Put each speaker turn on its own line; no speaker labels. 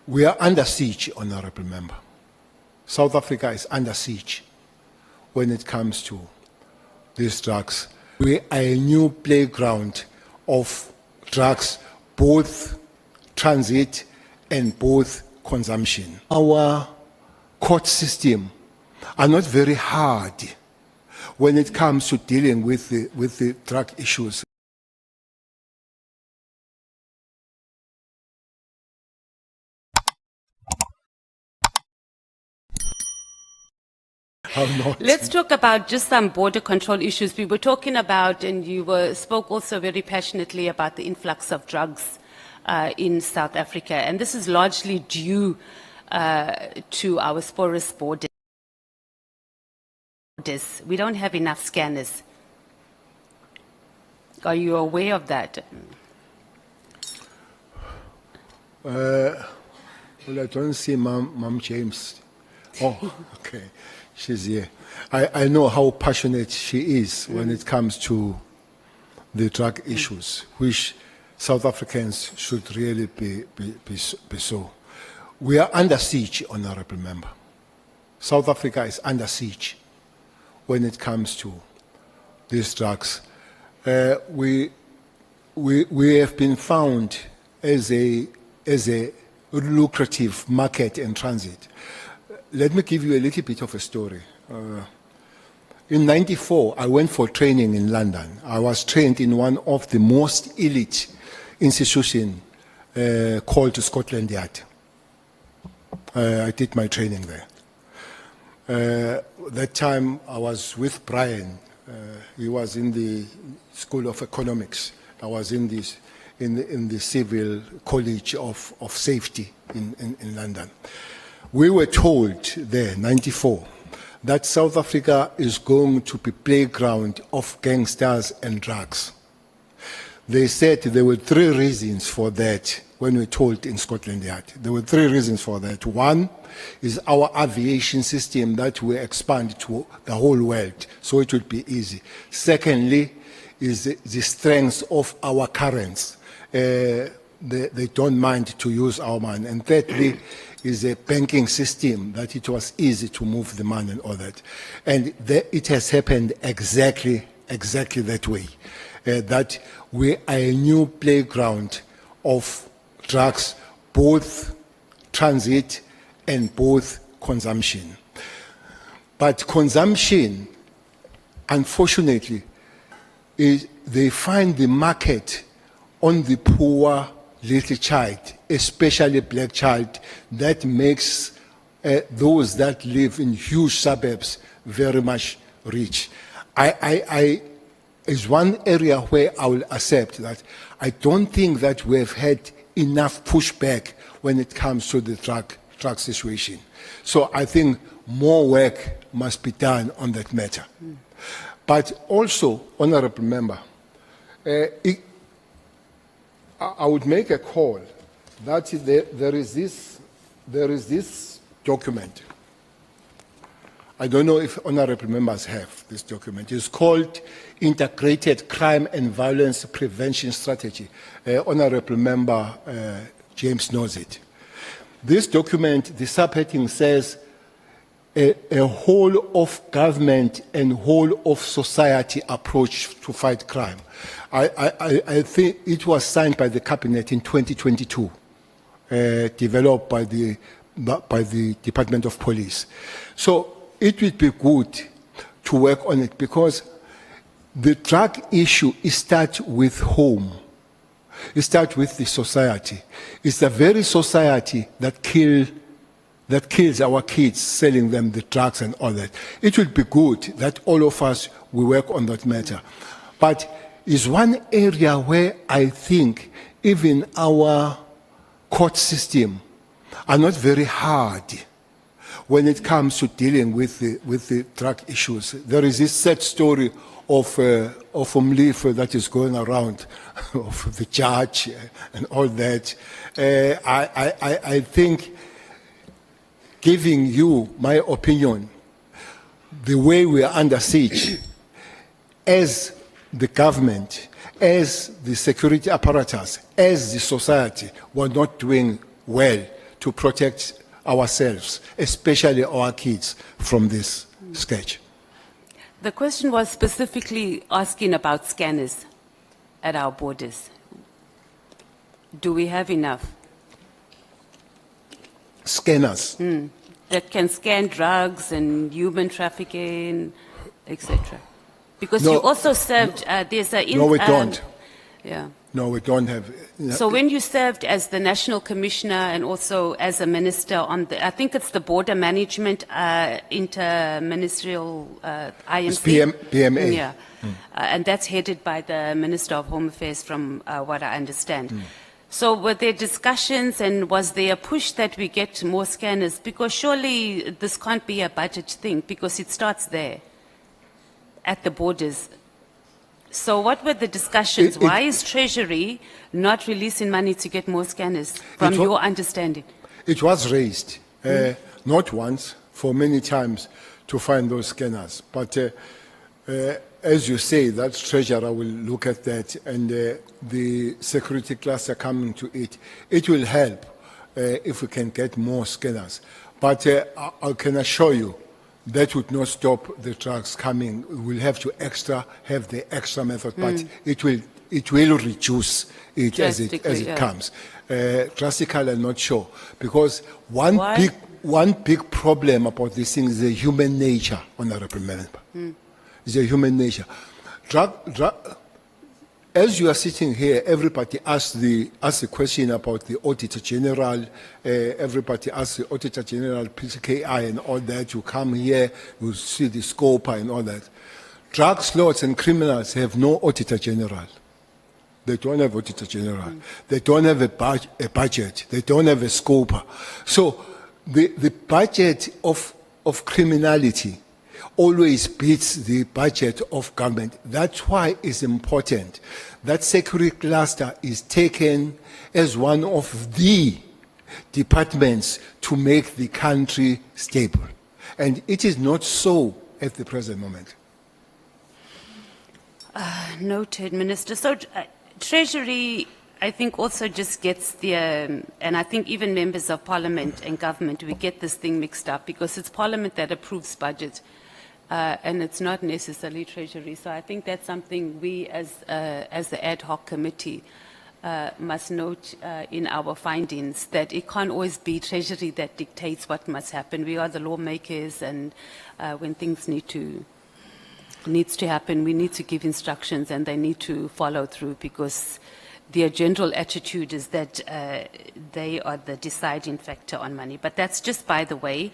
We are under siege, Honourable Member. South Africa is under siege when it comes to these drugs. We are a new playground of drugs, both transit and both consumption. Our court system are not very hard when it comes to dealing with the drug issues.
Let's talk about just some border control issues. We were talking about, and you spoke also very passionately about the influx of drugs in South Africa, and this is largely due to our porous borders. We don't have enough scanners. Are you aware of that?
Well, I don't see Mom James. Oh, okay. She's here. I know how passionate she is when it comes to the drug issues, which South Africans should really be so. We are under siege, Honourable Member. South Africa is under siege when it comes to these drugs. We have been found as a lucrative market and transit. Let me give you a little bit of a story. In '94, I went for training in London. I was trained in one of the most elite institutions called Scotland Yard. I did my training there. That time I was with Brian. He was in the School of Economics. I was in the Civil College of Safety in London. We were told there, '94, that South Africa is going to be playground of gangsters and drugs. They said there were 3 reasons for that when we were told in Scotland Yard. There were 3 reasons for that. One is our aviation system that will expand to the whole world, so it would be easy. Secondly is the strength of our currents. They don't mind to use our money. And thirdly is a banking system that it was easy to move the money and all that. And it has happened exactly that way. That we are a new playground of drugs, both transit and both consumption. But consumption, unfortunately, they find the market on the poor little child, especially black child, that makes those that live in huge suburbs very much rich. Is one area where I will accept that I don't think that we have had enough pushback when it comes to the drug situation. So I think more work must be done on that matter. But also, Honourable Member, I would make a call that there is this document. I don't know if honourable members have this document. It's called Integrated Crime and Violence Prevention Strategy. Honourable Member James knows it. This document, the subheading says a whole of government and whole of society approach to fight crime. I think it was signed by the Cabinet in 2022, developed by the Department of Police. So it would be good to work on it because the drug issue starts with home. It starts with the society. It's the very society that kills our kids, selling them the drugs and all that. It would be good that all of us will work on that matter. But it's one area where I think even our court system are not very hard when it comes to dealing with the drug issues. There is this sad story of Mkhwanazi that is going around, of the judge and all that. I think, giving you my opinion, the way we are under siege, as the government, as the security apparatus, as the society, were not doing well to protect ourselves, especially our kids, from this sketch.
The question was specifically asking about scanners at our borders. Do we have enough?
Scanners.
That can scan drugs and human trafficking, etc. Because
No,
you also served, there's a...
No, we don't.
Yeah.
No, we don't have.
So when you served as the National Commissioner and also as a minister on the, I think it's the Border Management Inter-Ministerial IMC?
PMA.
Yeah. And that's headed by the Minister of Home Affairs from what I understand. So were there discussions and was there a push that we get more scanners? Because surely this can't be a budget thing because it starts there at the borders. So what were the discussions? Why is Treasury not releasing money to get more scanners, from your understanding?
It was raised, not once, for many times, to find those scanners. But as you say, that Treasurer will look at that, and the security cluster coming to it. It will help if we can get more scanners. But I can assure you, that would not stop the trucks coming. We'll have to have the extra method, but it will reduce it as it comes. Drastically, I'm not sure, because one big problem about this thing is the human nature, Honourable Member. It's the human nature. As you are sitting here, everybody asks the question about the Auditor General. Everybody asks the Auditor General, PCKI, and all that. You come here, you see the scope and all that. Drug lords and criminals have no Auditor General. They don't have Auditor General. They don't have a budget. They don't have a scope. So the budget of criminality always beats the budget of government. That's why it's important that security cluster is taken as one of the departments to make the country stable. And it is not so at the present moment.
Noted, Minister. So Treasury, I think, also just gets the, and I think even members of Parliament and government, we get this thing mixed up because it's Parliament that approves budget. And it's not necessarily Treasury. So I think that's something we as the Ad Hoc Committee must note in our findings, that it can't always be Treasury that dictates what must happen. We are the lawmakers, and when things needs to happen, we need to give instructions and they need to follow through, because their general attitude is that they are the deciding factor on money. But that's just by the way.